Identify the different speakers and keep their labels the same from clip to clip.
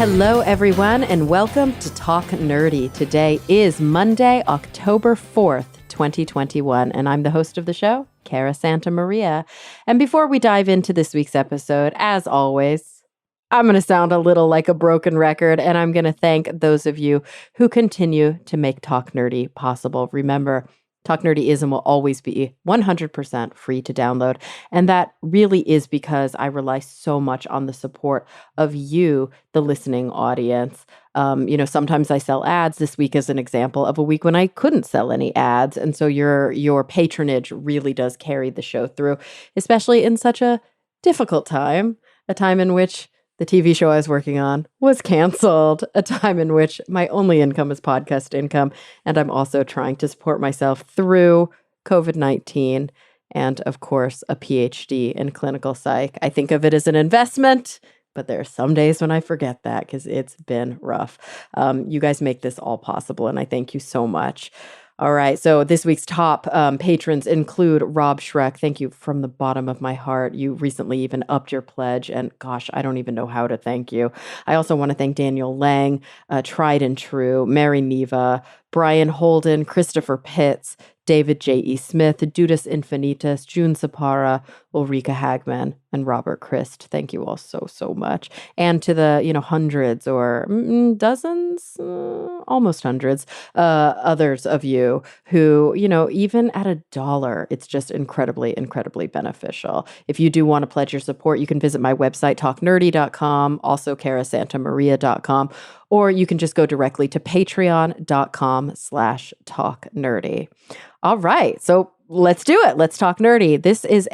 Speaker 1: Hello, everyone, and welcome to Talk Nerdy. Today is Monday, October 4th, 2021, and I'm the host of the show, Cara Santa Maria. And before we dive into this week's episode, as always, I'm going to sound a little like a broken record, and I'm going to thank those of you who continue to make Talk Nerdy possible. Remember, Talk Nerdyism will always be 100% free to download. And that really is because I rely so much on the support of you, the listening audience. Sometimes I sell ads. This week is an example of a week when I couldn't sell any ads. And so your patronage really does carry the show through, especially in such a difficult time, a time in which the TV show I was working on was canceled, a time in which my only income is podcast income, and I'm also trying to support myself through COVID-19 and, of course, a PhD in clinical psych. I think of it as an investment, but there are some days when I forget that because it's been rough. You guys make this all possible, and I thank you so much. All right, so this week's top patrons include Rob Schreck. Thank you from the bottom of my heart. You recently even upped your pledge, and gosh, I don't even know how to thank you. I also want to thank Daniel Lang, Tried and True, Mary Neva, Brian Holden, Christopher Pitts, David J.E. Smith, Dudas Infinitus, June Sapara, Ulrika Hagman, and Robert Christ. Thank you all so, so much. And to the, hundreds or dozens, almost hundreds, others of you who, even at $1, it's just incredibly, incredibly beneficial. If you do want to pledge your support, you can visit my website, talknerdy.com, also carasantamaria.com, or you can just go directly to patreon.com/talknerdy. All right, so let's do it. Let's talk nerdy. This is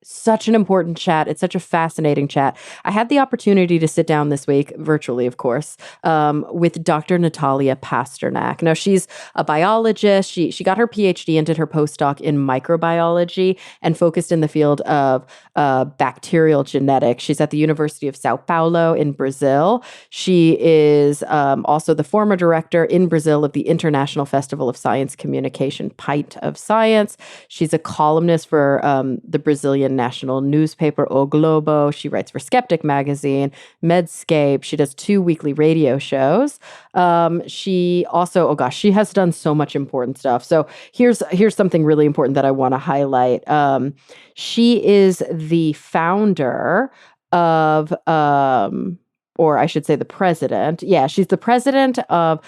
Speaker 1: such an important chat. It's such a fascinating chat. I had the opportunity to sit down this week, virtually, of course, with Dr. Natalia Pasternak. Now, she's a biologist. She got her PhD and did her postdoc in microbiology and focused in the field of bacterial genetics. She's at the University of Sao Paulo in Brazil. She is also the former director in Brazil of the International Festival of Science Communication, Pint of Science. She's a columnist for the Brazilian national newspaper O Globo. She writes for Skeptic magazine, Medscape. She does 2 weekly radio shows. She also, she has done so much important stuff. So here's something really important that I want to highlight. She is the founder of, or I should say the president. Yeah, she's the president of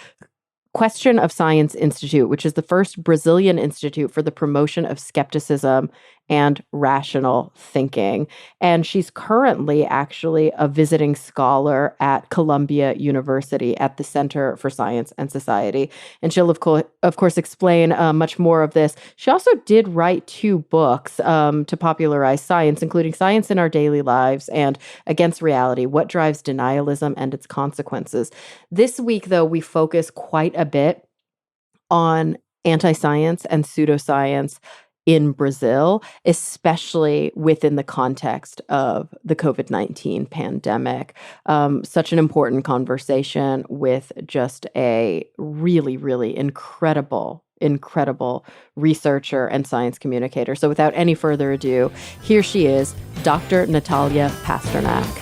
Speaker 1: Question of Science Institute, which is the first Brazilian institute for the promotion of skepticism and rational thinking. And she's currently actually a visiting scholar at Columbia University at the Center for Science and Society. And she'll, of course, explain much more of this. She also did write 2 books to popularize science, including Science in Our Daily Lives and Against Reality, What Drives Denialism and Its Consequences. This week, though, we focus quite a bit on anti-science and pseudoscience in Brazil, especially within the context of the COVID-19 pandemic. Such an important conversation with just a really, really incredible researcher and science communicator. So without any further ado, here she is, Dr. Natalia Pasternak.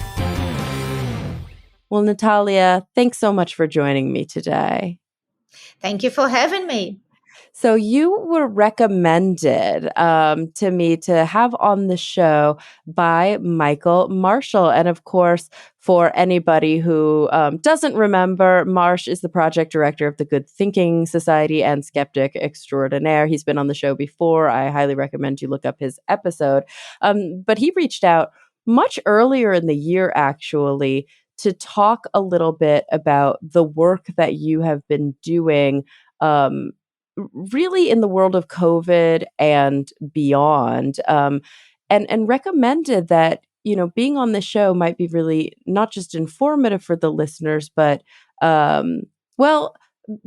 Speaker 1: Well, Natalia, thanks so much for joining me today.
Speaker 2: Thank you for having me.
Speaker 1: So you were recommended to me to have on the show by Michael Marshall. And of course, for anybody who doesn't remember, Marsh is the project director of the Good Thinking Society and skeptic extraordinaire. He's been on the show before. I highly recommend you look up his episode. But he reached out much earlier in the year, actually, to talk a little bit about the work that you have been doing really in the world of COVID and beyond, and recommended that, being on the show might be really not just informative for the listeners, but,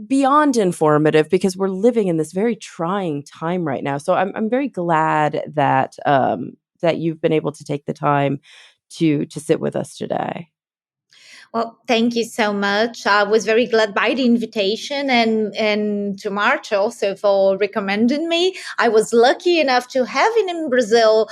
Speaker 1: beyond informative, because we're living in this very trying time right now. So I'm very glad that that you've been able to take the time to sit with us today.
Speaker 2: Well, thank you so much. I was very glad by the invitation and to March also for recommending me. I was lucky enough to have him in Brazil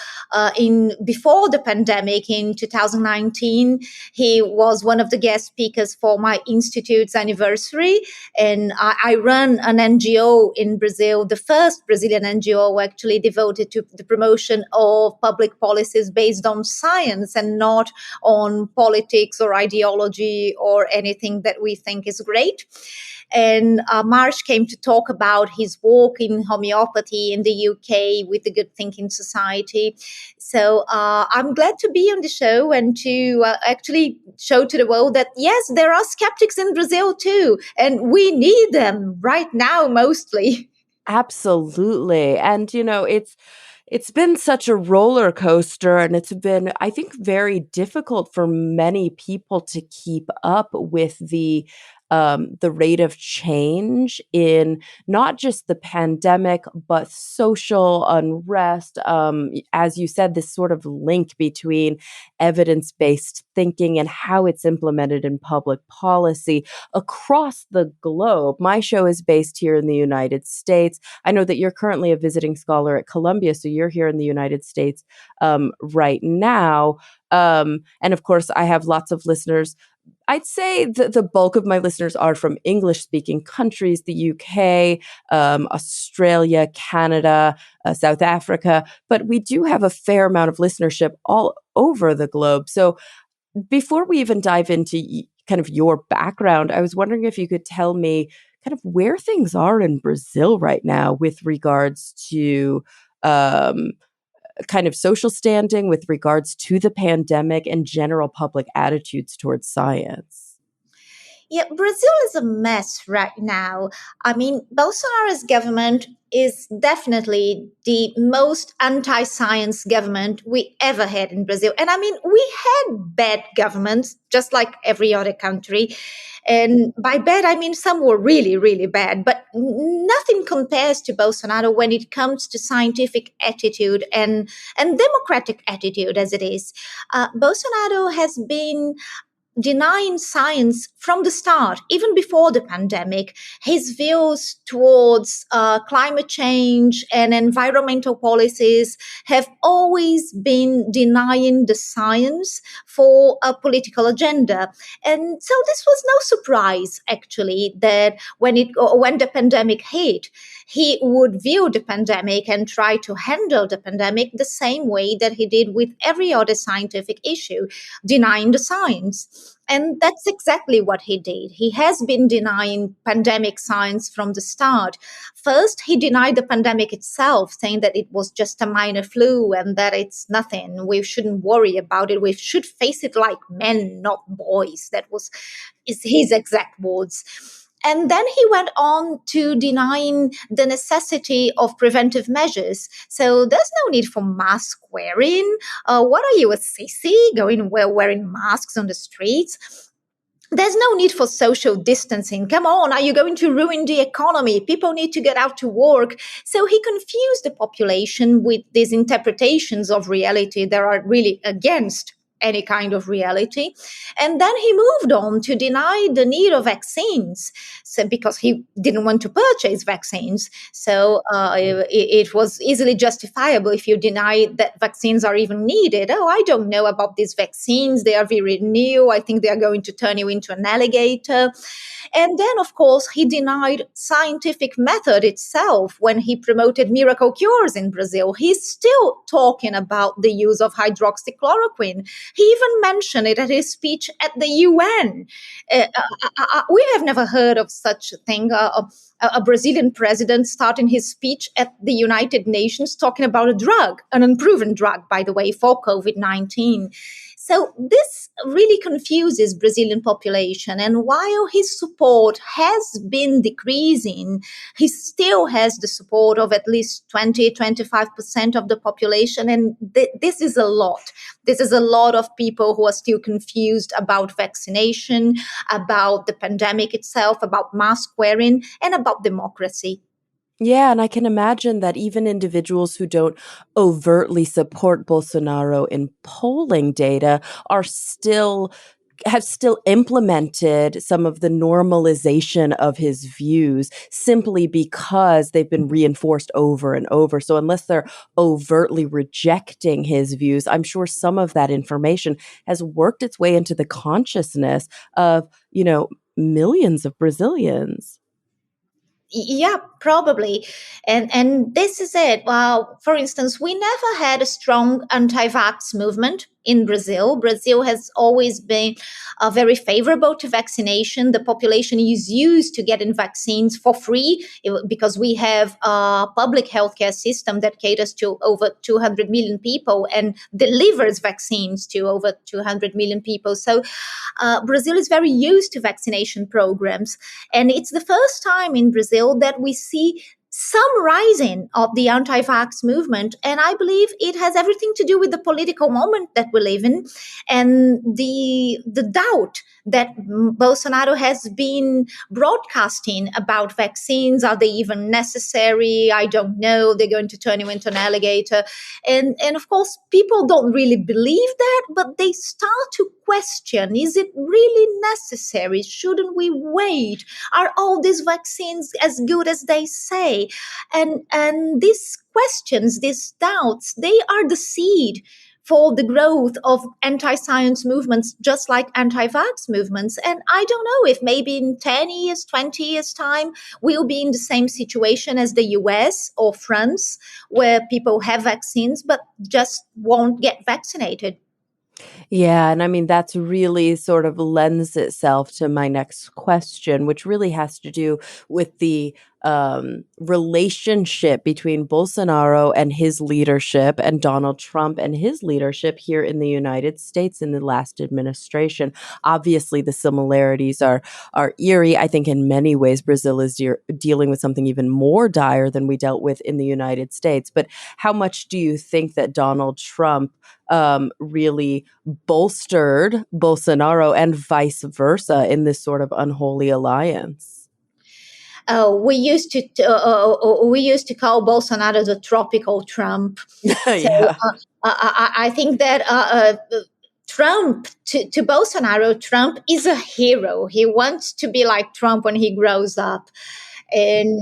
Speaker 2: in before the pandemic in 2019. He was one of the guest speakers for my institute's anniversary, and I run an NGO in Brazil, the first Brazilian NGO actually devoted to the promotion of public policies based on science and not on politics or ideology or anything that we think is great. And Marsh came to talk about his work in homeopathy in the UK with the Good Thinking Society. So I'm glad to be on the show and to actually show to the world that, yes, there are skeptics in Brazil too, and we need them right now mostly.
Speaker 1: Absolutely. And it's been such a roller coaster, and it's been, I think, very difficult for many people to keep up with the rate of change in not just the pandemic, but social unrest. As you said, this sort of link between evidence-based thinking and how it's implemented in public policy across the globe. My show is based here in the United States. I know that you're currently a visiting scholar at Columbia, so you're here in the United States right now. And of course, I have lots of listeners. I'd say that the bulk of my listeners are from English speaking countries, the UK, Australia, Canada, South Africa, but we do have a fair amount of listenership all over the globe. So before we even dive into kind of your background, I was wondering if you could tell me kind of where things are in Brazil right now with regards to um, kind of social standing, with regards to the pandemic and general public attitudes towards science.
Speaker 2: Yeah, Brazil is a mess right now. I mean, Bolsonaro's government is definitely the most anti science government we ever had in Brazil. And I mean, we had bad governments, just like every other country. And by bad, I mean some were really, really bad, but nothing compares to Bolsonaro when it comes to scientific attitude and democratic attitude as it is. Bolsonaro has been denying science from the start, even before the pandemic. His views towards climate change and environmental policies have always been denying the science for a political agenda. And so this was no surprise, actually, that when the pandemic hit, he would view the pandemic and try to handle the pandemic the same way that he did with every other scientific issue, denying the science. And that's exactly what he did. He has been denying pandemic science from the start. First, he denied the pandemic itself, saying that it was just a minor flu and that it's nothing. We shouldn't worry about it. We should face it like men, not boys. That was his exact words. And then he went on to denying the necessity of preventive measures. So there's no need for mask wearing. What are you, a sissy, going wearing masks on the streets? There's no need for social distancing. Come on, are you going to ruin the economy? People need to get out to work. So he confused the population with these interpretations of reality that are really against any kind of reality. And then he moved on to deny the need of vaccines, so because he didn't want to purchase vaccines. So it was easily justifiable if you deny that vaccines are even needed. Oh, I don't know about these vaccines. They are very new. I think they are going to turn you into an alligator. And then, of course, he denied scientific method itself when he promoted miracle cures in Brazil. He's still talking about the use of hydroxychloroquine. He even mentioned it at his speech at the UN. We have never heard of such a thing. A Brazilian president starting his speech at the United Nations talking about a drug, an unproven drug, by the way, for COVID-19. So this really confuses Brazilian population. And while his support has been decreasing, he still has the support of at least 20-25% of the population. And this is a lot. This is a lot of people who are still confused about vaccination, about the pandemic itself, about mask wearing, and about democracy.
Speaker 1: Yeah, and I can imagine that even individuals who don't overtly support Bolsonaro in polling data are still have still implemented some of the normalization of his views simply because they've been reinforced over and over. So unless they're overtly rejecting his views, I'm sure some of that information has worked its way into the consciousness of, millions of Brazilians.
Speaker 2: Yeah, probably. And this is it. Well, for instance, we never had a strong anti-vax movement in Brazil. Brazil has always been very favorable to vaccination. The population is used to getting vaccines for free because we have a public healthcare system that caters to over 200 million people and delivers vaccines to over 200 million people. So Brazil is very used to vaccination programs. And it's the first time in Brazil that we see some rising of the anti-vax movement. And I believe it has everything to do with the political moment that we live in and the doubt that Bolsonaro has been broadcasting about vaccines. Are they even necessary? I don't know. They're going to turn you into an alligator. And of course, people don't really believe that, but they start to question, is it really necessary? Shouldn't we wait? Are all these vaccines as good as they say? And these questions, these doubts, they are the seed for the growth of anti-science movements, just like anti-vax movements. And I don't know if maybe in 10 years, 20 years time, we'll be in the same situation as the US or France, where people have vaccines but just won't get vaccinated.
Speaker 1: Yeah, and I mean, that's really sort of lends itself to my next question, which really has to do with the relationship between Bolsonaro and his leadership and Donald Trump and his leadership here in the United States in the last administration. Obviously, the similarities are eerie. I think in many ways, Brazil is dealing with something even more dire than we dealt with in the United States. But how much do you think that Donald Trump really bolstered Bolsonaro and vice versa in this sort of unholy alliance?
Speaker 2: We used to call Bolsonaro the tropical Trump. So
Speaker 1: Yeah.
Speaker 2: I think that Trump to Bolsonaro, Trump is a hero. He wants to be like Trump when he grows up, and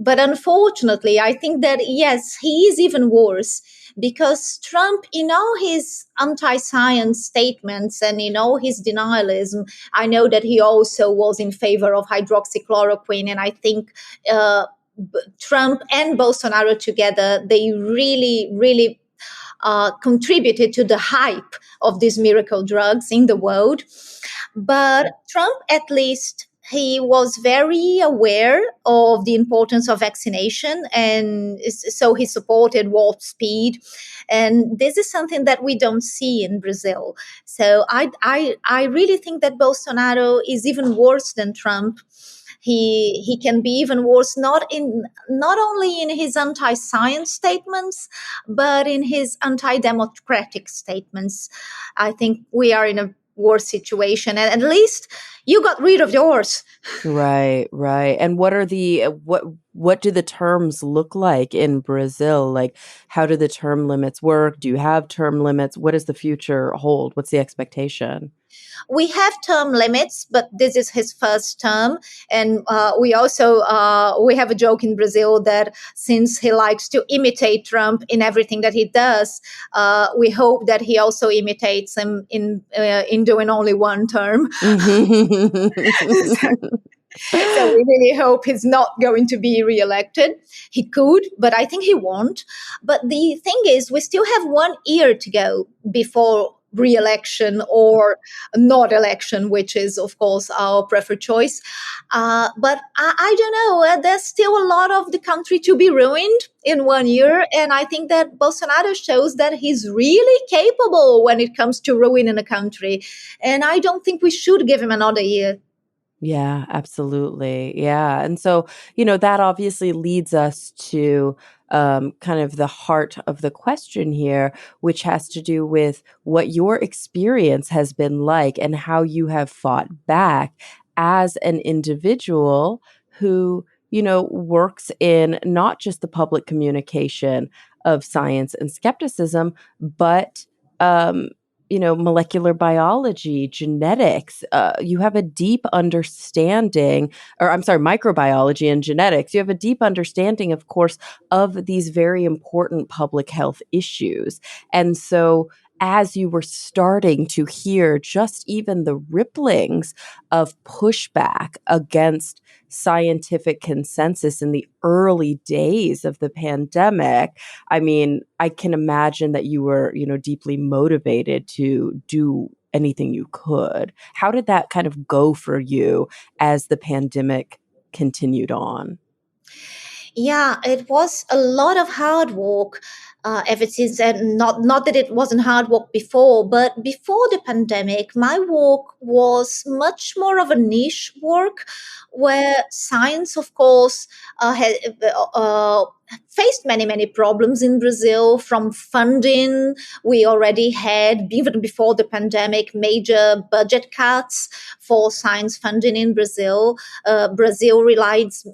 Speaker 2: but unfortunately, I think that yes, he is even worse because Trump, in all his anti-science statements and in all his denialism, I know that he also was in favor of hydroxychloroquine, and I think. Trump and Bolsonaro together, they really, really contributed to the hype of these miracle drugs in the world. But Trump, at least, he was very aware of the importance of vaccination, and so he supported warp speed. And this is something that we don't see in Brazil. So I really think that Bolsonaro is even worse than Trump. He can be even worse, not only in his anti-science statements, but in his anti-democratic statements. I think we are in a worse situation, and at least you got rid of yours.
Speaker 1: Right, right. And what are the what do the terms look like in Brazil? Like, how do the term limits work? Do you have term limits? What does the future hold? What's the expectation?
Speaker 2: We have term limits, but this is his first term, and we have a joke in Brazil that since he likes to imitate Trump in everything that he does, we hope that he also imitates him in doing only one term. So we really hope he's not going to be reelected. He could, but I think he won't. But the thing is, we still have 1 year to go before re-election or not election, which is, of course, our preferred choice. But I don't know. There's still a lot of the country to be ruined in 1 year. And I think that Bolsonaro shows that he's really capable when it comes to ruining a country. And I don't think we should give him another year.
Speaker 1: Yeah, absolutely. Yeah. And so, that obviously leads us to kind of the heart of the question here, which has to do with what your experience has been like and how you have fought back as an individual who, works in not just the public communication of science and skepticism, but molecular biology, genetics. You have a deep understanding, or I'm sorry, microbiology and genetics. You have a deep understanding, of course, of these very important public health issues. And so, as you were starting to hear just even the ripplings of pushback against scientific consensus in the early days of the pandemic, I mean, I can imagine that you were, deeply motivated to do anything you could. How did that kind of go for you as the pandemic continued on?
Speaker 2: Yeah, it was a lot of hard work ever since, and not that it wasn't hard work before, but before the pandemic, my work was much more of a niche work, where science, of course, had faced many problems in Brazil, from funding. We already had, even before the pandemic, major budget cuts for science funding in Brazil. Brazil relies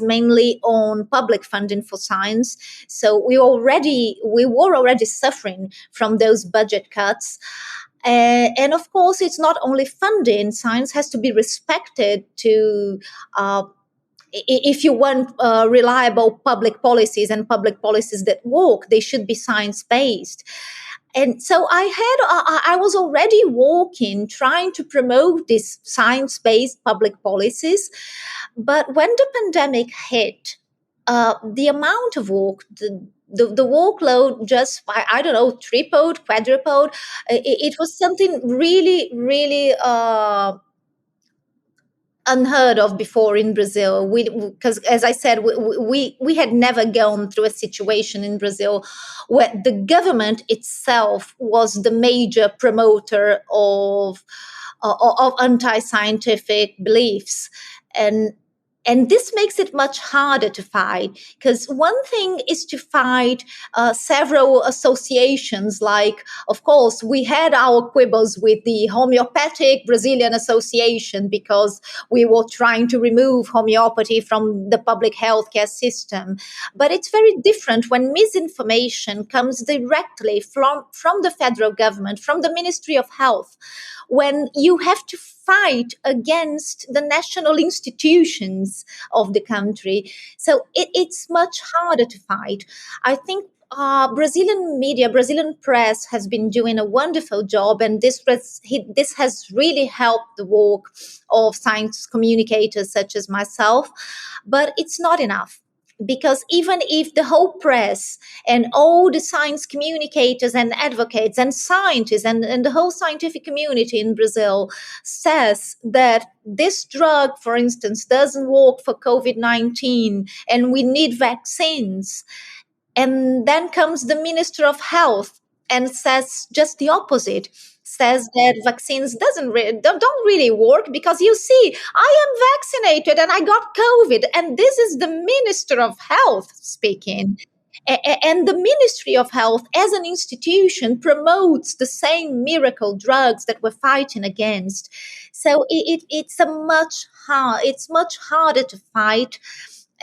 Speaker 2: mainly on public funding for science, so we were already suffering from those budget cuts. And of course, it's not only funding. Science has to be respected to. If you want reliable public policies and public policies that work, they should be science based. And so I was already working, trying to promote these science based public policies. But when the pandemic hit, the amount of work, the workload just, I don't know, tripled, quadrupled. It was something really unheard of before in Brazil. Because as I said, we had never gone through a situation in Brazil where the government itself was the major promoter of anti-scientific beliefs. And this makes it much harder to fight, because one thing is to fight several associations. Like, of course, we had our quibbles with the Homeopathic Brazilian Association, because we were trying to remove homeopathy from the public healthcare system. But it's very different when misinformation comes directly from the federal government, from the Ministry of Health, when you have to fight against the national institutions of the country. So it's much harder to fight. I think Brazilian media, Brazilian press has been doing a wonderful job, and this has really helped the work of science communicators such as myself. But it's not enough, because even if the whole press and all the science communicators and advocates and scientists and the whole scientific community in Brazil says that this drug, for instance, doesn't work for COVID-19 and we need vaccines, and then comes the Minister of Health and says just the opposite, says that vaccines don't really work, because you see, I am vaccinated and I got COVID, and this is the Minister of Health speaking. And the Ministry of Health as an institution promotes the same miracle drugs that we're fighting against. So it's much harder to fight.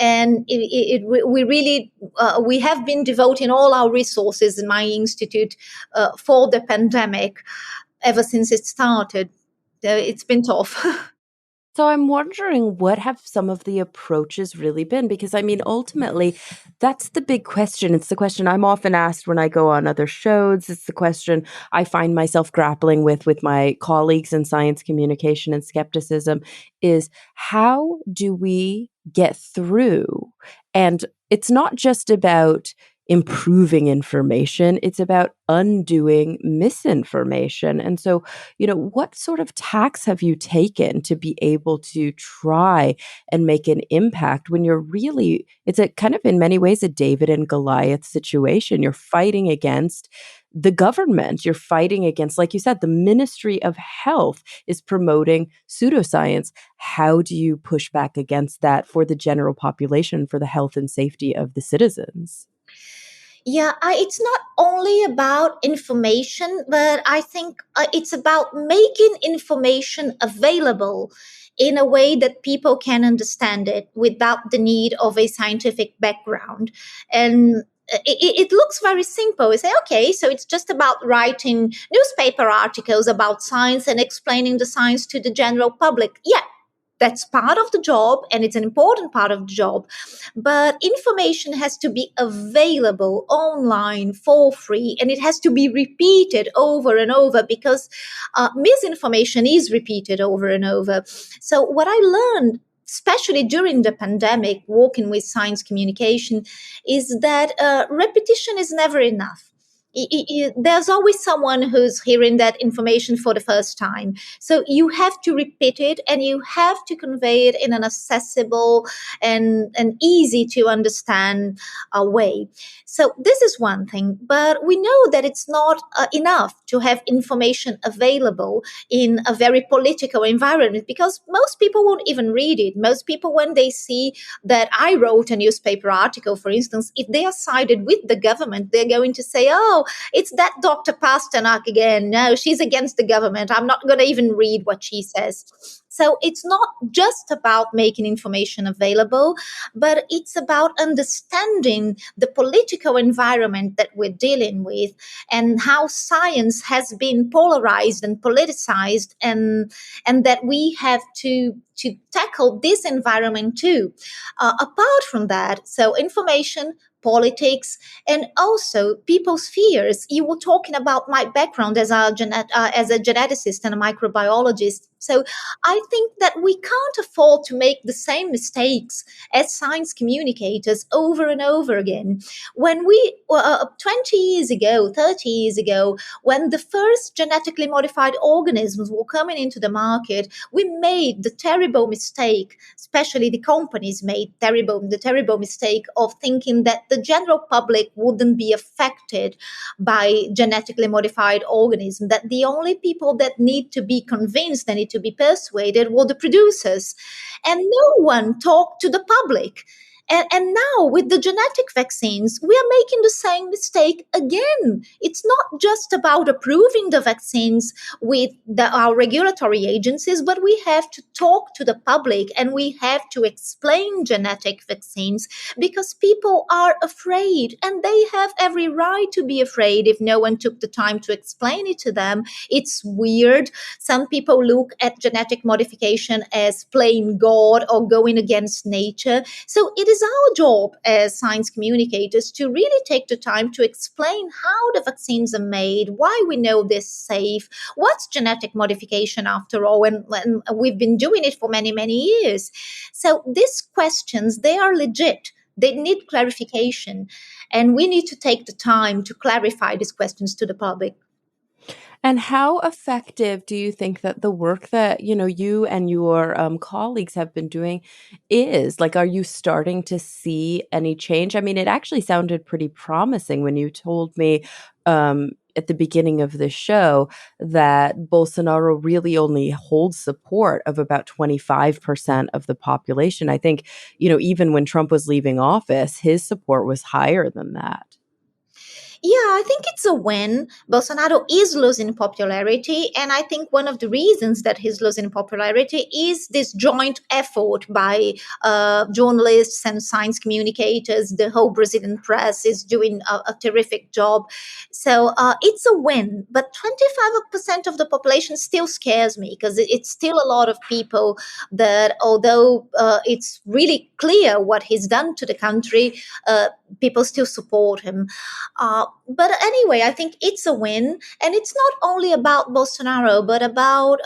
Speaker 2: And we really we have been devoting all our resources in my institute for the pandemic ever since it started. It's been tough.
Speaker 1: So I'm wondering, what have some of the approaches really been? Because I mean, ultimately, that's the big question. It's the question I'm often asked when I go on other shows. It's the question I find myself grappling with my colleagues in science communication and skepticism, is how do we get through? And it's not just about improving information, it's about undoing misinformation. And so, what sort of tacks have you taken to be able to try and make an impact when it's a kind of, in many ways, a David and Goliath situation. You're fighting against the government. You're fighting against, like you said, the Ministry of Health is promoting pseudoscience. How do you push back against that for the general population, for the health and safety of the citizens?
Speaker 2: Yeah, it's not only about information, but I think it's about making information available in a way that people can understand it without the need of a scientific background. And it looks very simple. We say, okay, so it's just about writing newspaper articles about science and explaining the science to the general public. Yeah, that's part of the job, and it's an important part of the job. But information has to be available online for free, and it has to be repeated over and over, because misinformation is repeated over and over. So what I learned, especially during the pandemic, working with science communication, is that repetition is never enough. There's always someone who's hearing that information for the first time. So you have to repeat it, and you have to convey it in an accessible and easy to understand way. So this is one thing, but we know that it's not enough to have information available in a very political environment, because most people won't even read it. Most people, when they see that I wrote a newspaper article, for instance, if they are sided with the government, they're going to say, oh, it's that Dr. Pasternak again. No, she's against the government. I'm not going to even read what she says. So it's not just about making information available, but it's about understanding the political environment that we're dealing with, and how science has been polarized and politicized, and that we have to tackle this environment too. Apart from that, so information, politics, and also people's fears. You were talking about my background as as a geneticist and a microbiologist. So I think that we can't afford to make the same mistakes as science communicators over and over again. When we 20 years ago, 30 years ago, when the first genetically modified organisms were coming into the market, we made the terrible mistake, especially the companies made the terrible mistake of thinking that the general public wouldn't be affected by genetically modified organisms, that the only people that need to be convinced, that need to be persuaded, were the producers. And no one talked to the public. And now with the genetic vaccines, we are making the same mistake again. It's not just about approving the vaccines with our regulatory agencies, but we have to talk to the public, and we have to explain genetic vaccines, because people are afraid, and they have every right to be afraid if no one took the time to explain it to them. It's weird. Some people look at genetic modification as playing God or going against nature. So it is our job as science communicators to really take the time to explain how the vaccines are made, why we know they're safe, what's genetic modification after all, and we've been doing it for many, many years. So these questions, they are legit. They need clarification, and we need to take the time to clarify these questions to the public.
Speaker 1: And how effective do you think that the work that, you and your colleagues have been doing is? Like, are you starting to see any change? I mean, it actually sounded pretty promising when you told me at the beginning of the show that Bolsonaro really only holds support of about 25% of the population. I think, even when Trump was leaving office, his support was higher than that.
Speaker 2: Yeah, I think it's a win. Bolsonaro is losing popularity. And I think one of the reasons that he's losing popularity is this joint effort by journalists and science communicators. The whole Brazilian press is doing a terrific job. So it's a win. But 25% of the population still scares me, because it's still a lot of people that, although it's really clear what he's done to the country, people still support him. But anyway, I think it's a win. And it's not only about Bolsonaro, but about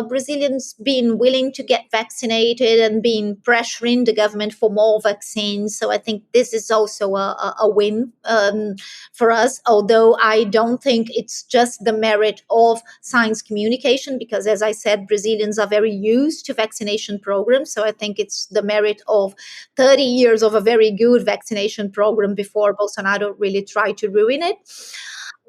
Speaker 2: Brazilians being willing to get vaccinated and being pressuring the government for more vaccines. So I think this is also a win for us, although I don't think it's just the merit of science communication, because as I said, Brazilians are very used to vaccination programs. So I think it's the merit of 30 years of a very good vaccination program before Bolsonaro really tried to ruin it.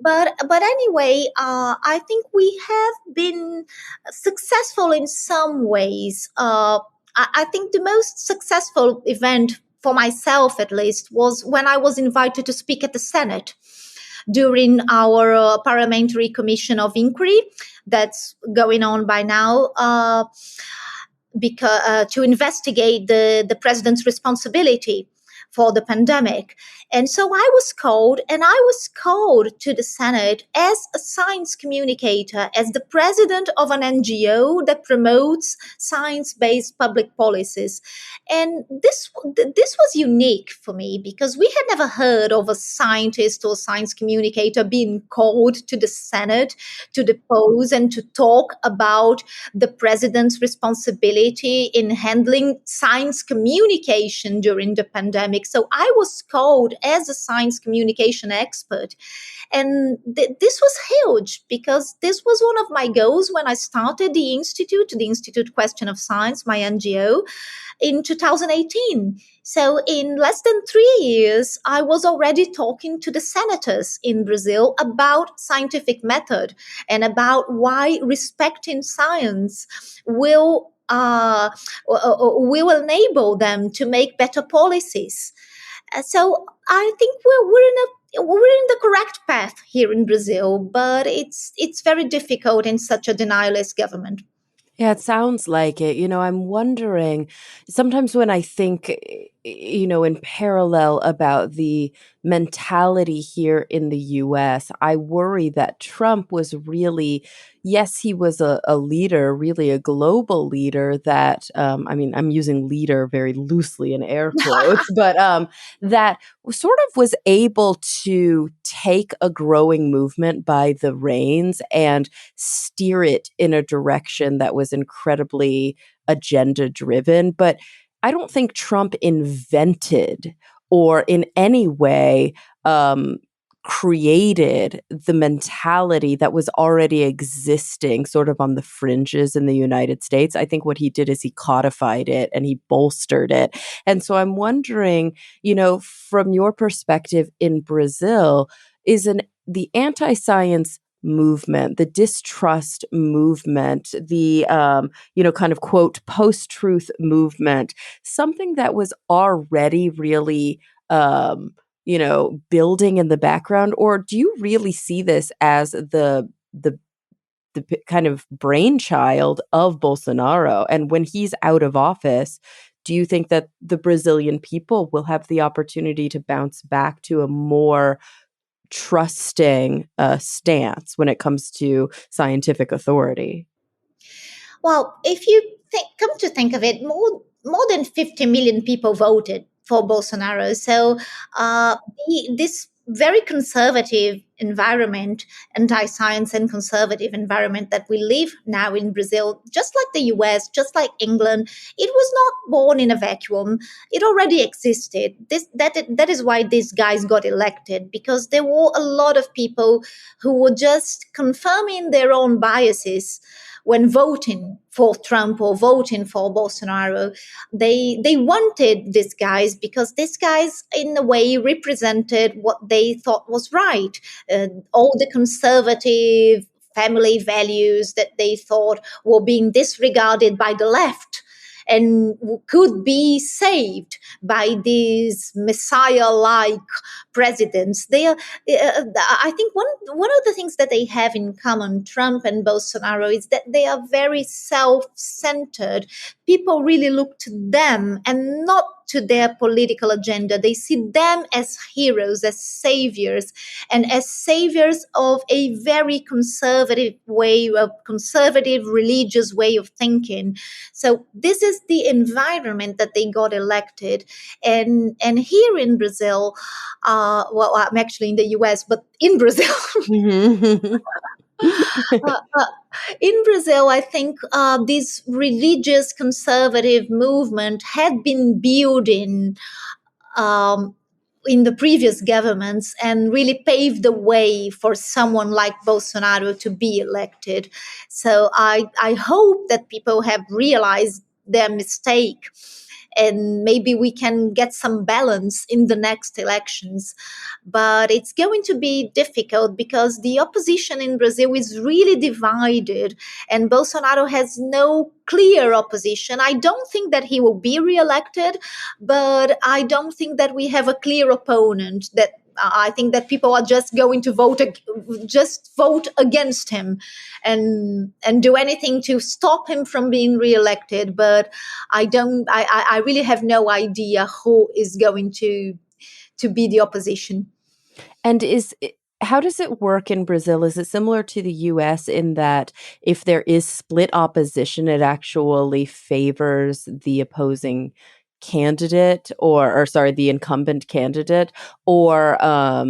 Speaker 2: But anyway, I think we have been successful in some ways. I think the most successful event for myself, at least, was when I was invited to speak at the Senate during our parliamentary commission of inquiry that's going on by now. To investigate the president's responsibility for the pandemic. And so I was called, and I was called to the Senate as a science communicator, as the president of an NGO that promotes science-based public policies. And this was unique for me because we had never heard of a scientist or science communicator being called to the Senate to depose and to talk about the president's responsibility in handling science communication during the pandemic. So I was called as a science communication expert. And this was huge because this was one of my goals when I started the Institute Question of Science, my NGO, in 2018. So in less than 3 years, I was already talking to the senators in Brazil about scientific method and about why respecting science will enable them to make better policies. So I think we're in the correct path here in Brazil, but it's very difficult in such a denialist government.
Speaker 1: Yeah, it sounds like it. I'm wondering sometimes when I think, in parallel about the mentality here in the US, I worry that Trump was really, yes, he was a leader, really a global leader that, I mean, I'm using leader very loosely in air quotes, but that sort of was able to take a growing movement by the reins and steer it in a direction that was incredibly agenda driven. But I don't think Trump invented or in any way um, created the mentality that was already existing sort of on the fringes in the United States. I think what he did is he codified it and he bolstered it. And so I'm wondering, from your perspective in Brazil, the anti-science movement, the distrust movement, the kind of quote post-truth movement, something that was already really building in the background, or do you really see this as the kind of brainchild of Bolsonaro? And when he's out of office, do you think that the Brazilian people will have the opportunity to bounce back to a more trusting stance when it comes to scientific authority?
Speaker 2: Well, if you come to think of it, more than 50 million people voted for Bolsonaro. So uh, this very conservative environment, anti-science and conservative environment that we live now in Brazil, just like the US, just like England, it was not born in a vacuum. It already existed. That is why these guys got elected, because there were a lot of people who were just confirming their own biases when voting for Trump or voting for Bolsonaro. They wanted these guys because these guys, in a way, represented what they thought was right. All the conservative family values that they thought were being disregarded by the left and could be saved by these messiah-like presidents. I think one of the things that they have in common, Trump and Bolsonaro, is that they are very self-centered. People really look to them and not to their political agenda. They see them as heroes, as saviors, and as saviors of a very conservative way, of conservative religious way of thinking. So this is the environment that they got elected. And here in Brazil, well, I'm actually in the US, but in Brazil,
Speaker 1: Mhm.
Speaker 2: uh, uh, in Brazil, I think this religious conservative movement had been building um, in the previous governments and really paved the way for someone like Bolsonaro to be elected. So I hope that people have realized their mistake and maybe we can get some balance in the next elections. But it's going to be difficult because the opposition in Brazil is really divided and Bolsonaro has no clear opposition. I don't think that he will be reelected, but I don't think that we have a clear opponent that I think that people are just going to vote against him, and do anything to stop him from being reelected. But I really have no idea who is going to be the opposition.
Speaker 1: And how does it work in Brazil? Is it similar to the US in that if there is split opposition, it actually favors the opposing candidate or sorry, the incumbent candidate? Or uh,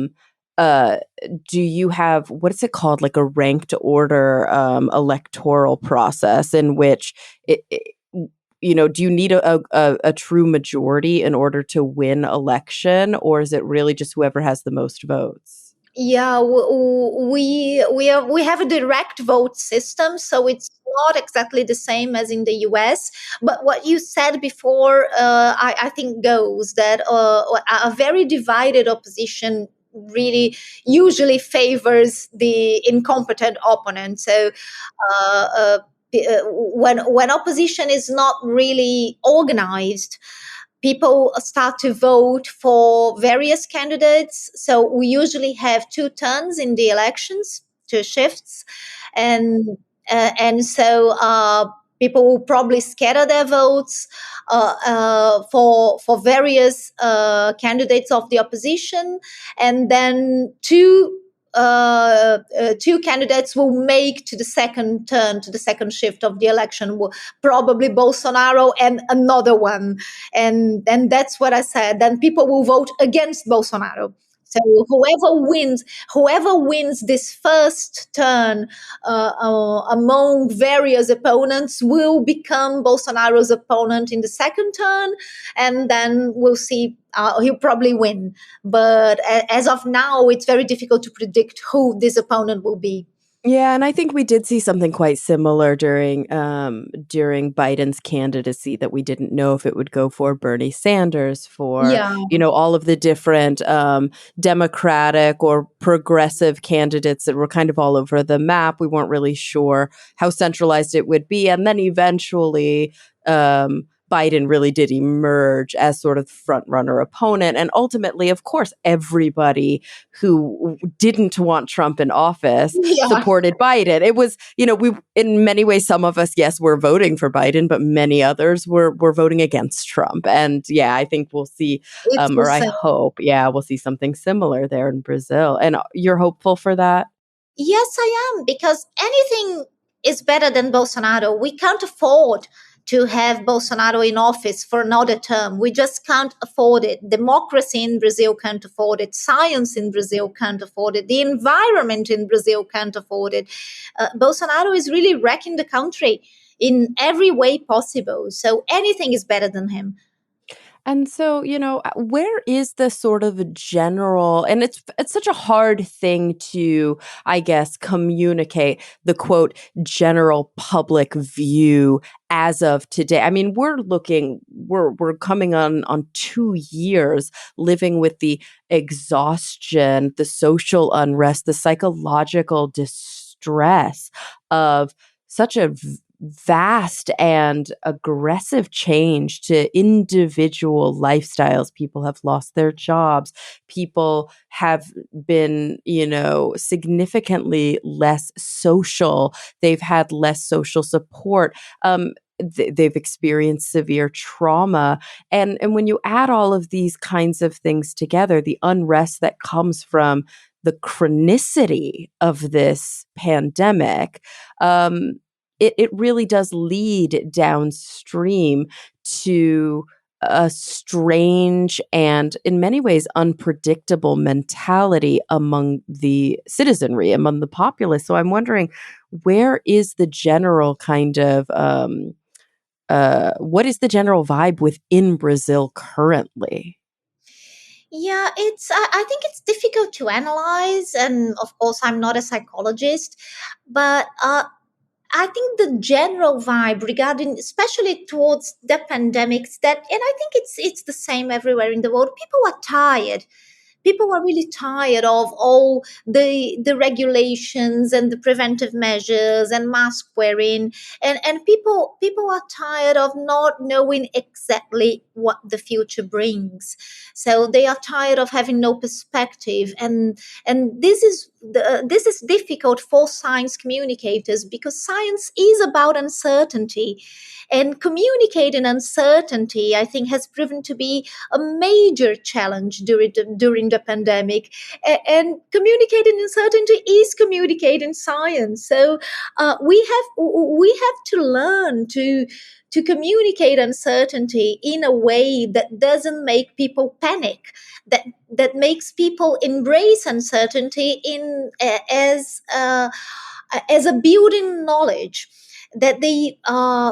Speaker 1: do you have, what is it called, like a ranked order electoral process in which it do you need a true majority in order to win election, or is it really just whoever has the most votes?
Speaker 2: Yeah, we have a direct vote system, so it's not exactly the same as in the US. But what you said before, I think goes that a very divided opposition really usually favors the incompetent opponent. So when opposition is not really organized, people start to vote for various candidates. So we usually have two turns in the elections, two shifts, and people will probably scatter their votes for various candidates of the opposition, and then two candidates will make to the second turn, to the second shift of the election, probably Bolsonaro and another one. And that's what I said. Then people will vote against Bolsonaro. So whoever wins this first turn among various opponents will become Bolsonaro's opponent in the second turn, and then we'll see. He'll probably win, but as of now, it's very difficult to predict who this opponent will be.
Speaker 1: Yeah, and I think we did see something quite similar during Biden's candidacy, that we didn't know if it would go for Bernie Sanders, for
Speaker 2: Yeah,
Speaker 1: all of the different Democratic or progressive candidates that were kind of all over the map. We weren't really sure how centralized it would be, and then eventually Biden really did emerge as sort of front runner opponent, and ultimately, of course, everybody who didn't want Trump in office
Speaker 2: yeah,
Speaker 1: supported Biden. It was, we, in many ways, some of us, yes, were voting for Biden, but many others were voting against Trump. And yeah, I think we'll see,
Speaker 2: it's the
Speaker 1: or I
Speaker 2: same.
Speaker 1: hope, yeah, we'll see something similar there in Brazil. And you're hopeful for that?
Speaker 2: Yes, I am, because anything is better than Bolsonaro. We can't afford to have Bolsonaro in office for another term. We just can't afford it. Democracy in Brazil can't afford it. Science in Brazil can't afford it. The environment in Brazil can't afford it. Bolsonaro is really wrecking the country in every way possible. So anything is better than him.
Speaker 1: And so, where is the sort of general, and it's such a hard thing to, I guess, communicate the quote general public view as of today. I mean, we're coming on 2 years living with the exhaustion, the social unrest, the psychological distress of such a vast and aggressive change to individual lifestyles. People have lost their jobs. People have been, significantly less social. They've had less social support. They've experienced severe trauma. And when you add all of these kinds of things together, the unrest that comes from the chronicity of this pandemic, it really does lead downstream to a strange and, in many ways, unpredictable mentality among the citizenry, among the populace. So I'm wondering, where is the general kind of what is the general vibe within Brazil currently?
Speaker 2: Yeah, I think it's difficult to analyze, and of course, I'm not a psychologist, but I think the general vibe regarding, especially towards the pandemics, that, and I think it's the same everywhere in the world. People are tired. People are really tired of all the regulations and the preventive measures and mask wearing, and people are tired of not knowing exactly what the future brings. So they are tired of having no perspective, and this is difficult for science communicators, because science is about uncertainty, and communicating uncertainty, I think, has proven to be a major challenge during the pandemic. And communicating uncertainty is communicating science. So we have to learn to communicate uncertainty in a way that doesn't make people panic, that makes people embrace uncertainty in as a building knowledge, that they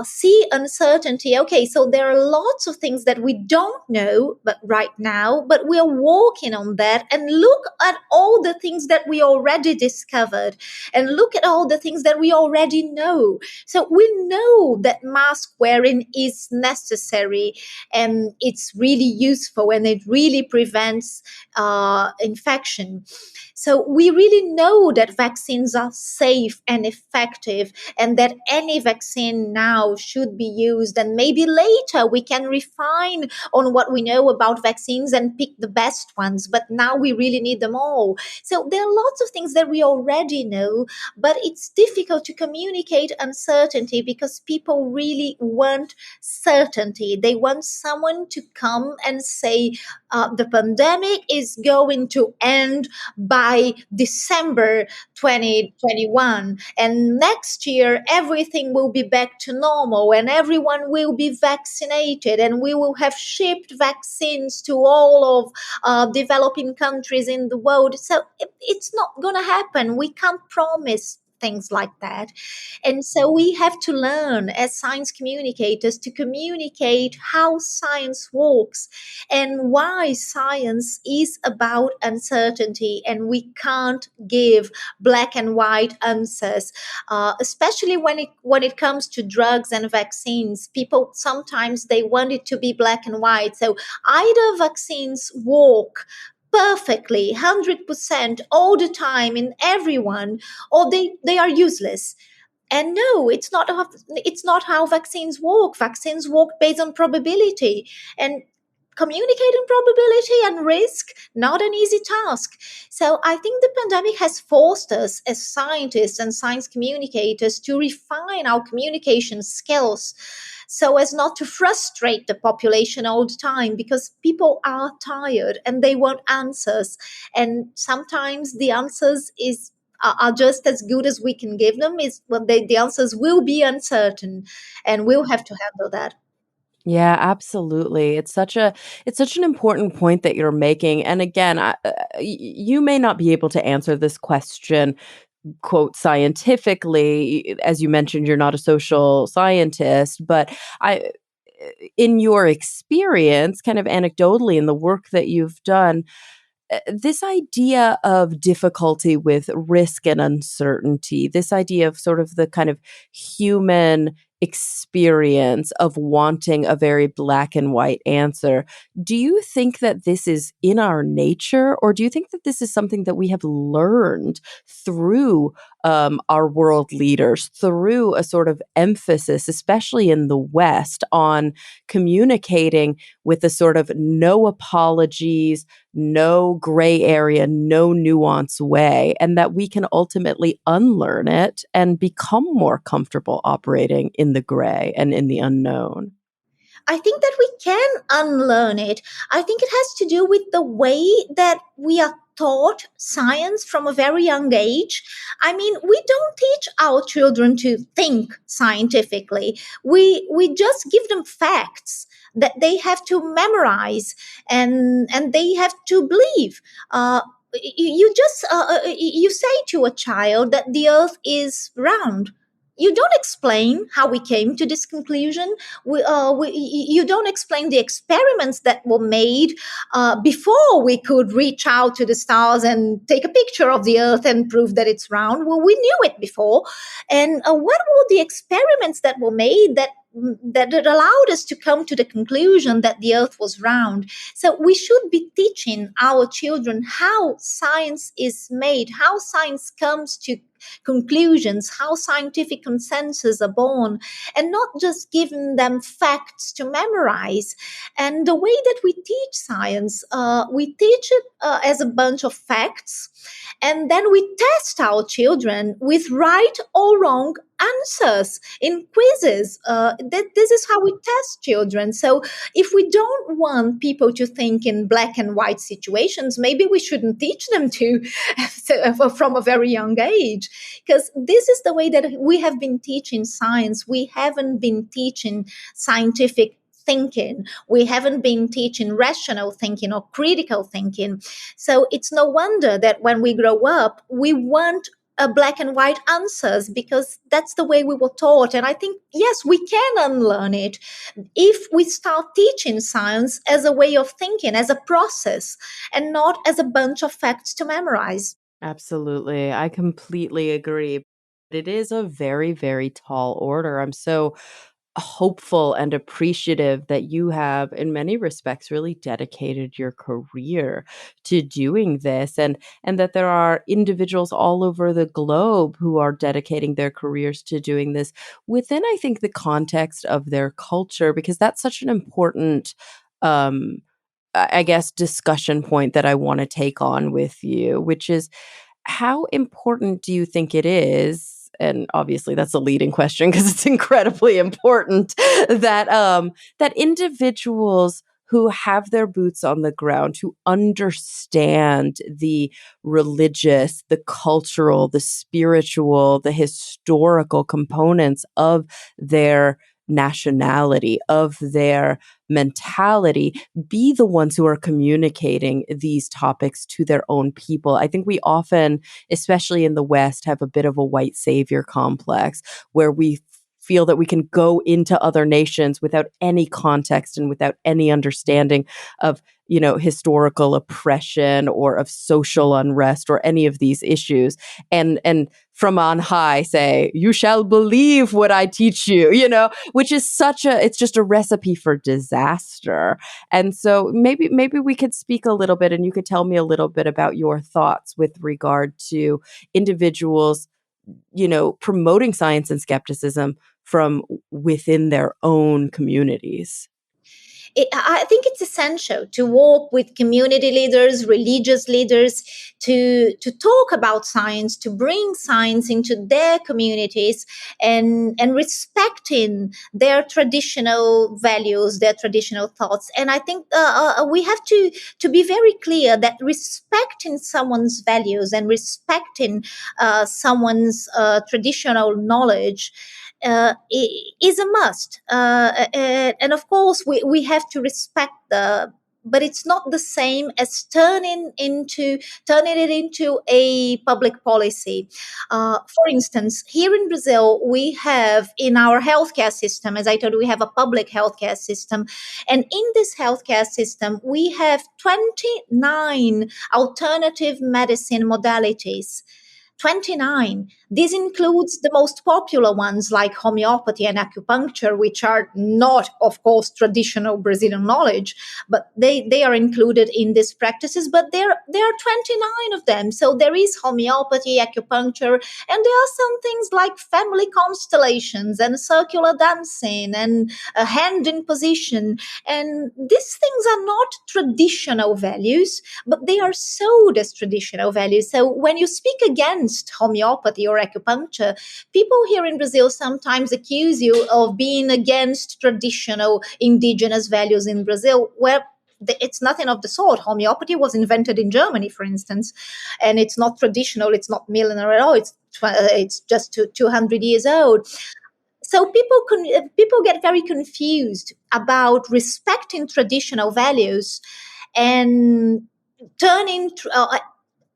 Speaker 2: see uncertainty. Okay, so there are lots of things that we don't know but right now, but we are working on that, and look at all the things that we already discovered, and look at all the things that we already know. So we know that mask wearing is necessary, and it's really useful, and it really prevents infection. So we really know that vaccines are safe and effective, and that any vaccine now should be used. And maybe later we can refine on what we know about vaccines and pick the best ones. But now we really need them all. So there are lots of things that we already know, but it's difficult to communicate uncertainty, because people really want certainty. They want someone to come and say, the pandemic is going to end by December 2021, and next year everything will be back to normal, and everyone will be vaccinated, and we will have shipped vaccines to all of developing countries in the world. So it's not going to happen. We can't promise things like that. And so we have to learn as science communicators to communicate how science works, and why science is about uncertainty, and we can't give black and white answers, especially when it comes to drugs and vaccines. People sometimes they want it to be black and white. So either vaccines work perfectly 100% all the time in everyone, or they are useless. And no, it's not how vaccines work. Vaccines work based on probability, and communicating probability and risk, not an easy task. So I think the pandemic has forced us as scientists and science communicators to refine our communication skills, so as not to frustrate the population all the time, because people are tired and they want answers, and sometimes the answers are just as good as we can give them. Is well, the answers will be uncertain, and we'll have to handle that.
Speaker 1: Yeah, absolutely. It's such an important point that you're making. And again, you may not be able to answer this question, quote, scientifically. As you mentioned, you're not a social scientist, but I, in your experience, kind of anecdotally, in the work that you've done, this idea of difficulty with risk and uncertainty, this idea of sort of the kind of human experience of wanting a very black and white answer. Do you think that this is in our nature, or do you think that this is something that we have learned through our world leaders, through a sort of emphasis, especially in the West, on communicating with a sort of no apologies, no gray area, no nuance way, and that we can ultimately unlearn it and become more comfortable operating in the gray and in the unknown?
Speaker 2: I think that we can unlearn it. I think it has to do with the way that we are taught science from a very young age. I mean, we don't teach our children to think scientifically. We just give them facts that they have to memorize, and they have to believe. You just you say to a child that the earth is round. You don't explain how we came to this conclusion. You don't explain the experiments that were made before we could reach out to the stars and take a picture of the earth and prove that it's round. Well, we knew it before. And what were the experiments that were made that allowed us to come to the conclusion that the earth was round. So we should be teaching our children how science is made, how science comes to conclusions, how scientific consensus are born, and not just giving them facts to memorize. And the way that we teach science, we teach it as a bunch of facts, and then we test our children with right or wrong answers in quizzes. This is how we test children. So if we don't want people to think in black and white situations, maybe we shouldn't teach them to from a very young age, because this is the way that we have been teaching science. We haven't been teaching scientific thinking. We haven't been teaching rational thinking or critical thinking. So it's no wonder that when we grow up, we want black and white answers, because that's the way we were taught. And I think, yes, we can unlearn it if we start teaching science as a way of thinking, as a process, and not as a bunch of facts to memorize.
Speaker 1: Absolutely. I completely agree. It is a very, very tall order. I'm so hopeful and appreciative that you have, in many respects, really dedicated your career to doing this, and that there are individuals all over the globe who are dedicating their careers to doing this within, I think, the context of their culture, because that's such an important um I guess discussion point that I want to take on with you, which is how important do you think it is? And obviously that's a leading question because it's incredibly important that individuals who have their boots on the ground, who understand the religious, the cultural, the spiritual, the historical components of their nationality, of their mentality, be the ones who are communicating these topics to their own people. I think we often, especially in the West, have a bit of a white savior complex where we feel that we can go into other nations without any context and without any understanding of, historical oppression or of social unrest or any of these issues, and from on high say, you shall believe what I teach you, which is it's just a recipe for disaster. And so maybe we could speak a little bit, and you could tell me a little bit about your thoughts with regard to individuals, promoting science and skepticism from within their own communities.
Speaker 2: I think it's essential to work with community leaders, religious leaders, to talk about science, to bring science into their communities, and respecting their traditional values, their traditional thoughts. And I think we have to be very clear that respecting someone's values and respecting someone's traditional knowledge is a must. And of course, we have to respect but it's not the same as turning it into a public policy. For instance, here in Brazil, we have in our healthcare system, as I told you, we have a public healthcare system, and in this healthcare system, we have 29 alternative medicine modalities. 29. This includes the most popular ones like homeopathy and acupuncture, which are not, of course, traditional Brazilian knowledge, but they are included in these practices. But there are 29 of them. So there is homeopathy, acupuncture, and there are some things like family constellations and circular dancing and a hand in position. And these things are not traditional values, but they are sold as traditional values. So when you speak against homeopathy or acupuncture, people here in Brazil sometimes accuse you of being against traditional indigenous values in Brazil, where it's nothing of the sort. Homeopathy was invented in Germany, for instance, and it's not traditional, it's not millennial at all, it's just 200 years old. So people get very confused about respecting traditional values and turning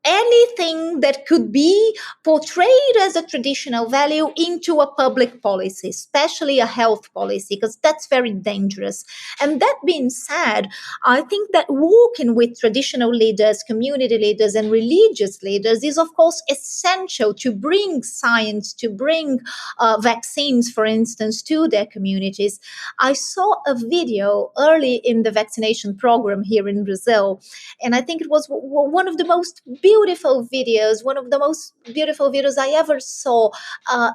Speaker 2: anything that could be portrayed as a traditional value into a public policy, especially a health policy, because that's very dangerous. And that being said, I think that working with traditional leaders, community leaders, and religious leaders is, of course, essential to bring science, to bring vaccines, for instance, to their communities. I saw a video early in the vaccination program here in Brazil, and I think it was one of the most beautiful videos, one of the most beautiful videos I ever saw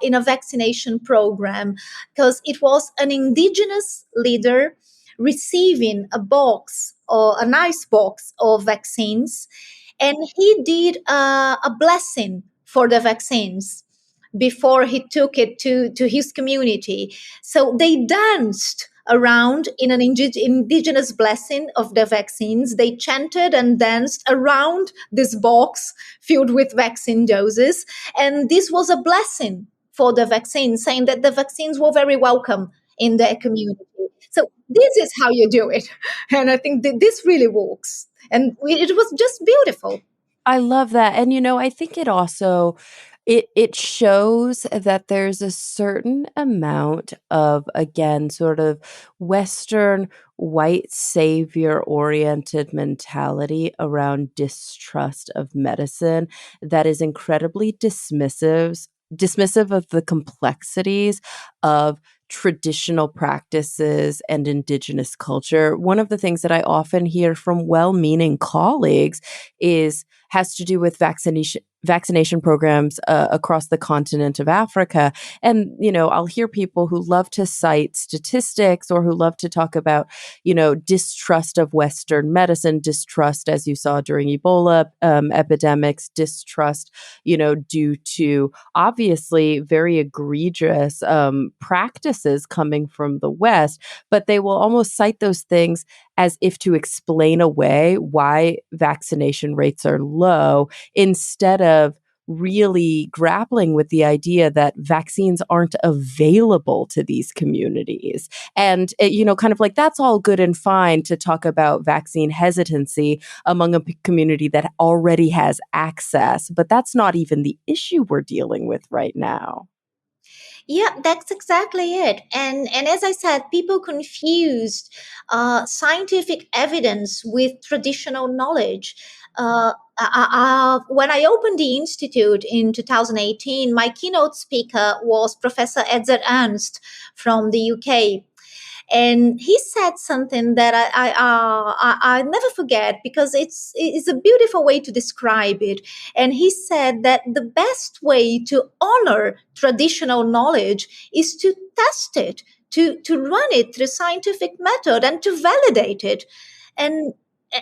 Speaker 2: in a vaccination program, because it was an indigenous leader receiving a box, or a nice box of vaccines, and he did a blessing for the vaccines before he took it to his community. So they danced around in an indigenous blessing of the vaccines. They chanted and danced around this box filled with vaccine doses. And this was a blessing for the vaccines, saying that the vaccines were very welcome in their community. So this is how you do it. And I think that this really works. And it was just beautiful.
Speaker 1: I love that. And I think it also it shows that there's a certain amount of, again, sort of Western white savior oriented mentality around distrust of medicine that is incredibly dismissive of the complexities of traditional practices and indigenous culture. One of the things that I often hear from well-meaning colleagues has to do with vaccination programs across the continent of Africa. And, I'll hear people who love to cite statistics or who love to talk about, distrust of Western medicine, distrust, as you saw during Ebola epidemics, distrust, due to obviously very egregious practices coming from the West. But they will almost cite those things as if to explain away why vaccination rates are low, instead of really grappling with the idea that vaccines aren't available to these communities. And, kind of like that's all good and fine to talk about vaccine hesitancy among a community that already has access, but that's not even the issue we're dealing with right now.
Speaker 2: Yeah, that's exactly it. And as I said, people confused scientific evidence with traditional knowledge. When I opened the institute in 2018, my keynote speaker was Professor Edzard Ernst from the UK, and he said something that I never forget, because it's a beautiful way to describe it. And he said that the best way to honor traditional knowledge is to test it, to run it through scientific method and to validate it. And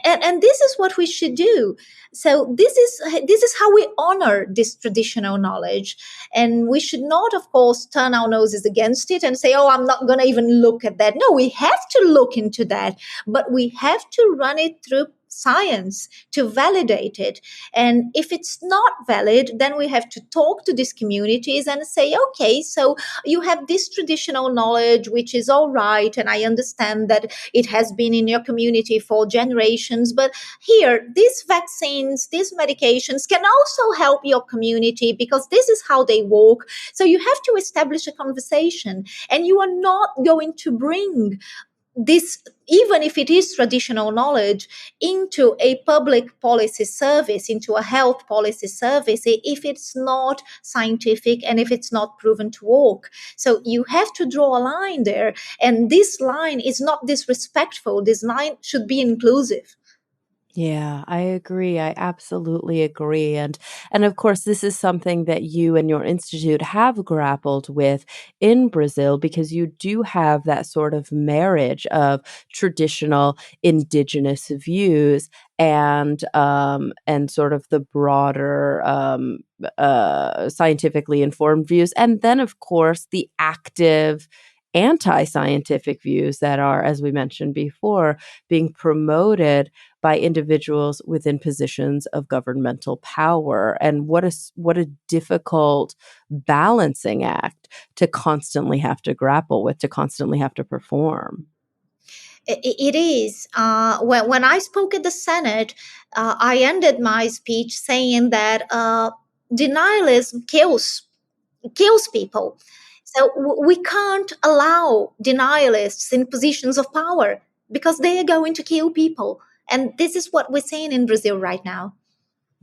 Speaker 2: and this is what we should do. So this is how we honor this traditional knowledge, and we should not, of course, turn our noses against it and say, oh, I'm not going to even look at that. No, we have to look into that, but we have to run it through science to validate it. And if it's not valid, then we have to talk to these communities and say, okay, so you have this traditional knowledge, which is all right, and I understand that it has been in your community for generations, but here, these vaccines, these medications can also help your community because this is how they work. So you have to establish a conversation, and you are not going to bring this, even if it is traditional knowledge, into a public policy service, into a health policy service, if it's not scientific and if it's not proven to work. So you have to draw a line there. And this line is not disrespectful. This line should be inclusive.
Speaker 1: Yeah, I agree. I absolutely agree. And of course, this is something that you and your institute have grappled with in Brazil, because you do have that sort of marriage of traditional indigenous views and sort of the broader scientifically informed views. And then of course the active anti-scientific views that are, as we mentioned before, being promoted by individuals within positions of governmental power. And what a difficult balancing act to constantly have to grapple with, to constantly have to perform.
Speaker 2: It is. When I spoke at the Senate, I ended my speech saying that denialism kills people. So we can't allow denialists in positions of power because they are going to kill people. And this is what we're seeing in Brazil right now.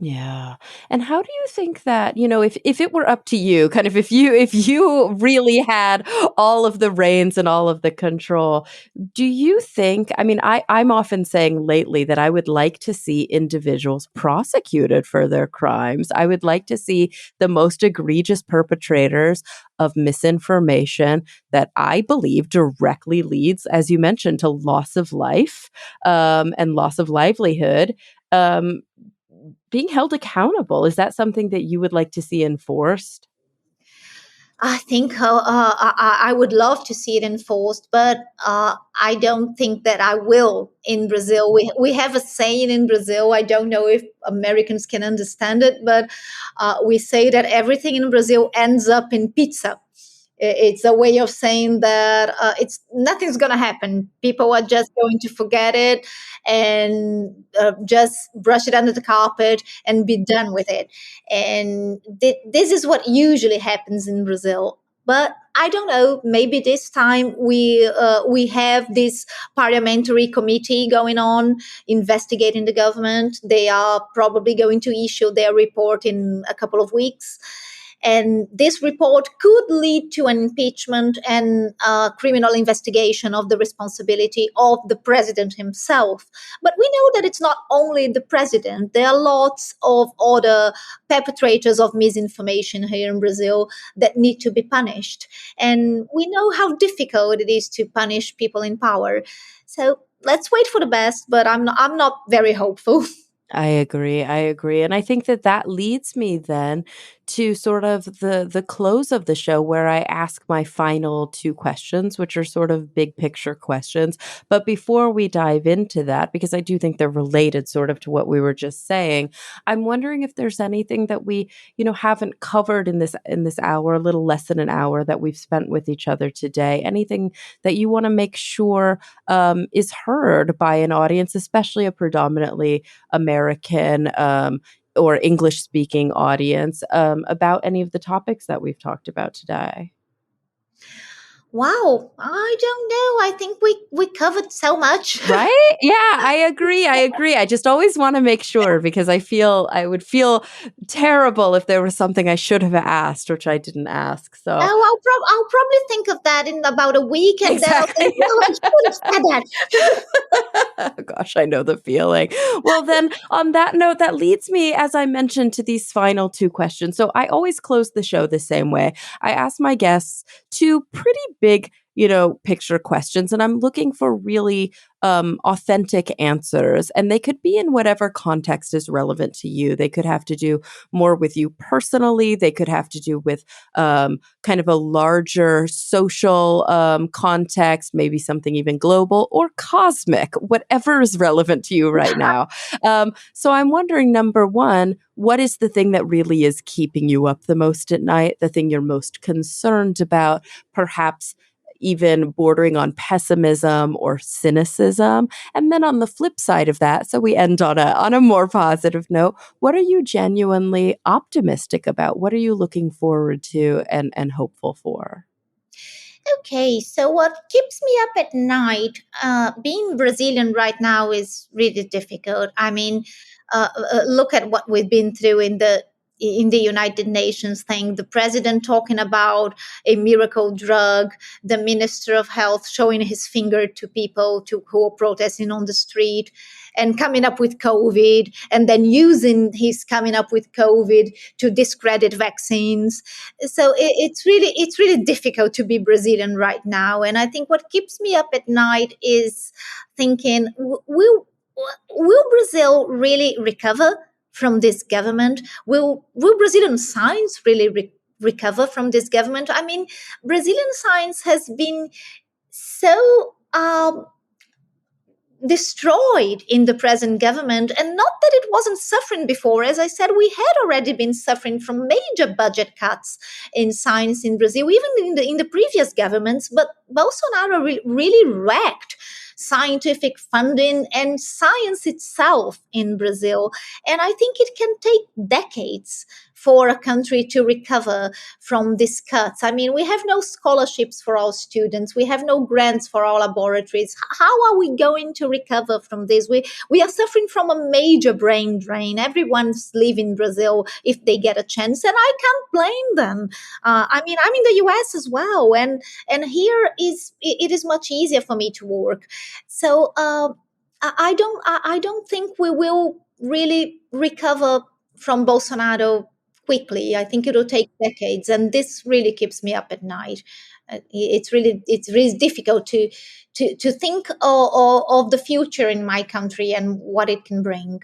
Speaker 1: Yeah. And how do you think that, if it were up to you, kind of if you really had all of the reins and all of the control, do you think, I mean, I'm often saying lately that I would like to see individuals prosecuted for their crimes. I would like to see the most egregious perpetrators of misinformation that I believe directly leads, as you mentioned, to loss of life, and loss of livelihood. Um, Being held accountable, is that something that you would like to see enforced?
Speaker 2: I think I would love to see it enforced, but I don't think that I will in Brazil. We have a saying in Brazil. I don't know if Americans can understand it, but we say that everything in Brazil ends up in pizza. It's a way of saying that it's nothing's going to happen. People are just going to forget it and just brush it under the carpet and be done with it. And this is what usually happens in Brazil. But I don't know. Maybe this time we have this parliamentary committee going on investigating the government. They are probably going to issue their report in a couple of weeks. And this report could lead to an impeachment and criminal investigation of the responsibility of the president himself. But we know that it's not only the president. There are lots of other perpetrators of misinformation here in Brazil that need to be punished. And we know how difficult it is to punish people in power. So let's wait for the best, but I'm not very hopeful.
Speaker 1: I agree. I agree. And I think that that leads me then to sort of the close of the show where I ask my final two questions, which are sort of big picture questions. But before we dive into that, because I do think they're related sort of to what we were just saying, I'm wondering if there's anything that we, haven't covered in this hour, a little less than an hour that we've spent with each other today. Anything that you want to make sure is heard by an audience, especially a predominantly American or English speaking audience, about any of the topics that we've talked about today?
Speaker 2: Wow, I don't know. I think we covered so much.
Speaker 1: Right? Yeah, I agree. I agree. I just always want to make sure because I would feel terrible if there was something I should have asked, which I didn't ask. So
Speaker 2: Oh, I'll probably think of that in about a week, and then I'll think,
Speaker 1: exactly.
Speaker 2: "Oh, I should have said that."
Speaker 1: Gosh, I know the feeling. Well, then, on that note, that leads me, as I mentioned, to these final two questions. So I always close the show the same way. I ask my guests two pretty big, picture questions, and I'm looking for really authentic answers. And they could be in whatever context is relevant to you. They could have to do more with you personally. They could have to do with kind of a larger social context, maybe something even global or cosmic, whatever is relevant to you right now. So I'm wondering, number one, what is the thing that really is keeping you up the most at night? The thing you're most concerned about, perhaps even bordering on pessimism or cynicism. And then on the flip side of that, so we end on a more positive note, what are you genuinely optimistic about? What are you looking forward to and hopeful for?
Speaker 2: Okay, so what keeps me up at night, being Brazilian right now is really difficult. I mean, look at what we've been through in the United Nations thing. The president talking about a miracle drug, the minister of health showing his finger to people who are protesting on the street, and coming up with COVID, and then using his coming up with COVID to discredit vaccines. So it's really difficult to be Brazilian right now. And I think what keeps me up at night is thinking, will Brazil really recover from this government? Will Brazilian science really recover from this government? I mean, Brazilian science has been so destroyed in the present government, and not that it wasn't suffering before. As I said, we had already been suffering from major budget cuts in science in Brazil, even in the previous governments. But Bolsonaro really wrecked scientific funding and science itself in Brazil. And I think it can take decades for a country to recover from these cuts. I mean, we have no scholarships for our students. We have no grants for our laboratories. How are we going to recover from this? We are suffering from a major brain drain. Everyone's leaving Brazil if they get a chance, and I can't blame them. I mean, I'm in the US as well, and here it is much easier for me to work. So I don't think we will really recover from Bolsonaro quickly. I think it'll take decades, and this really keeps me up at night. It's really difficult to think of the future in my country and what it can bring.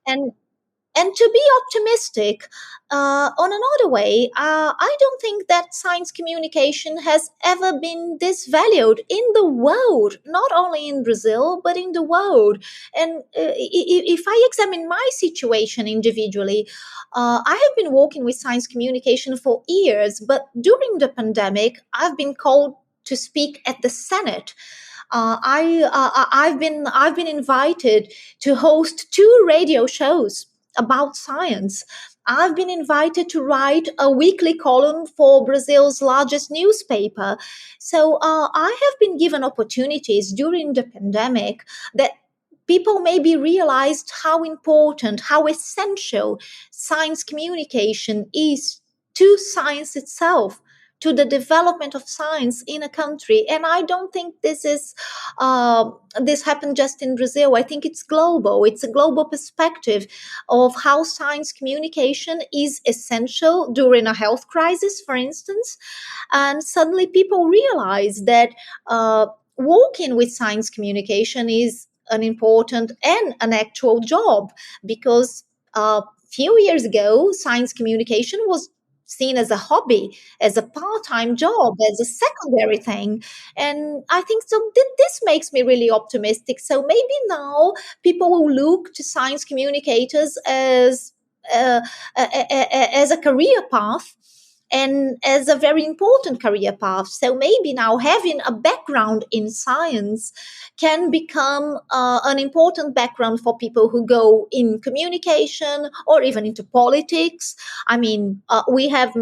Speaker 2: And and to be optimistic, on another way, I don't think that science communication has ever been this valued in the world, not only in Brazil, but in the world. And if I examine my situation individually, I have been working with science communication for years, but during the pandemic, I've been called to speak at the Senate. I've been invited to host two radio shows about science. I've been invited to write a weekly column for Brazil's largest newspaper. So I have been given opportunities during the pandemic that people maybe realized how important, how essential science communication is to science itself, to the development of science in a country. And I don't think this happened just in Brazil. I think it's global. It's a global perspective of how science communication is essential during a health crisis, for instance. And suddenly people realize that working with science communication is an important and an actual job, because a few years ago, science communication was seen as a hobby, as a part-time job, as a secondary thing. And I think so this makes me really optimistic. So maybe now people will look to science communicators uh, as a career path, and as a very important career path. So maybe now having a background in science can become an important background for people who go in communication or even into politics. I mean, we have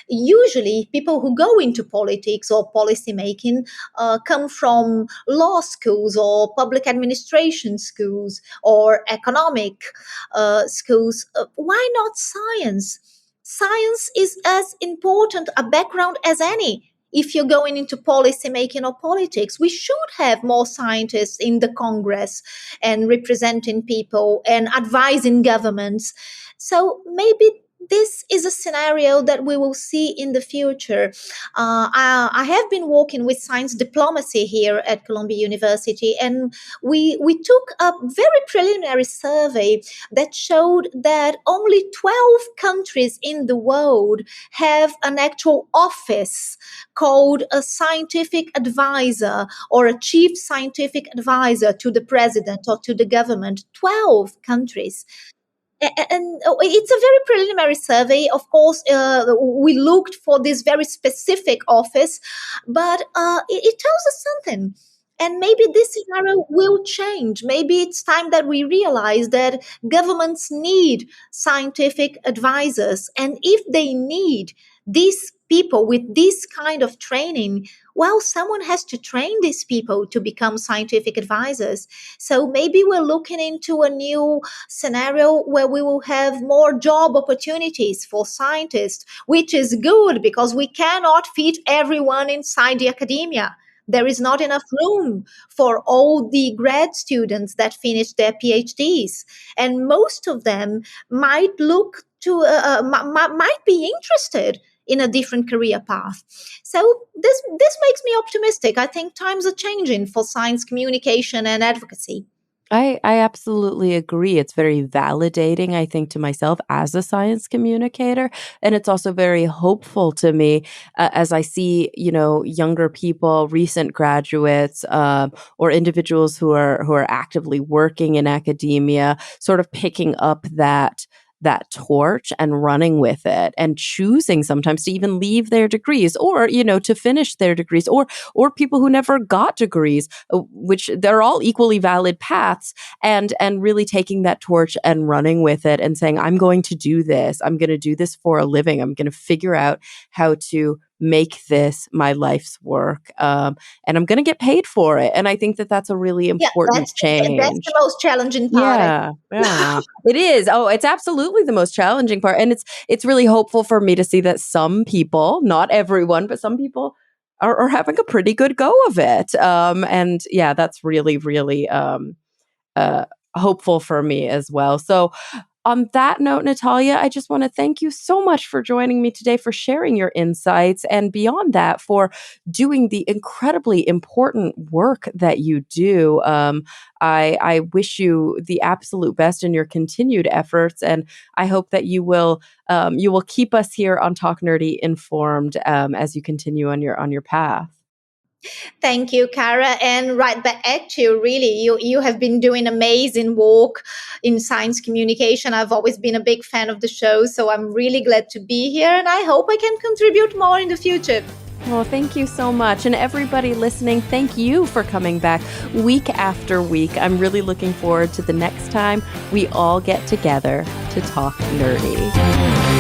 Speaker 2: usually people who go into politics or policy making come from law schools or public administration schools or economic schools. Why not science? Science is as important a background as any. If you're going into policy making or politics, we should have more scientists in the Congress and representing people and advising governments. So maybe this is a scenario that we will see in the future. I have been working with science diplomacy here at Columbia University, and we took a very preliminary survey that showed that only 12 countries in the world have an actual office called a scientific advisor or a chief scientific advisor to the president or to the government. 12 countries. And it's a very preliminary survey. Of course, we looked for this very specific office, but it tells us something. And maybe this scenario will change. Maybe it's time that we realize that governments need scientific advisors. And if they need these people with this kind of training, well, someone has to train these people to become scientific advisors. So maybe we're looking into a new scenario where we will have more job opportunities for scientists, which is good because we cannot fit everyone inside the academia. There is not enough room for all the grad students that finish their PhDs. And most of them might look to, might be interested in a different career path. So this makes me optimistic. I think times are changing for science communication and advocacy.
Speaker 1: I absolutely agree. It's very validating, I think, to myself as a science communicator. And it's also very hopeful to me as I see, younger people, recent graduates, or individuals who are actively working in academia, sort of picking up that that torch and running with it and choosing sometimes to even leave their degrees or, to finish their degrees or people who never got degrees, which they're all equally valid paths, and really taking that torch and running with it and saying, I'm going to do this. I'm going to do this for a living. I'm going to figure out how to make this my life's work. And I'm going to get paid for it. And I think that that's a really
Speaker 2: Yeah,
Speaker 1: important
Speaker 2: that's the
Speaker 1: change.
Speaker 2: most challenging part.
Speaker 1: Yeah, yeah. It is. Oh, it's absolutely the most challenging part. And it's really hopeful for me to see that some people, not everyone, but some people are having a pretty good go of it. And yeah, that's really, really uh, hopeful for me as well. So on that note, Natalia, I just want to thank you so much for joining me today, for sharing your insights, and beyond that, for doing the incredibly important work that you do. I wish you the absolute best in your continued efforts, and I hope that you will keep us here on Talk Nerdy informed as you continue on your path.
Speaker 2: Thank you, Cara, and right back at you. Really, you have been doing amazing work in science communication. I've always been a big fan of the show, so I'm really glad to be here, and I hope I can contribute more in the future.
Speaker 1: Well, thank you so much. And everybody listening, thank you for coming back week after week. I'm really looking forward to the next time we all get together to talk nerdy.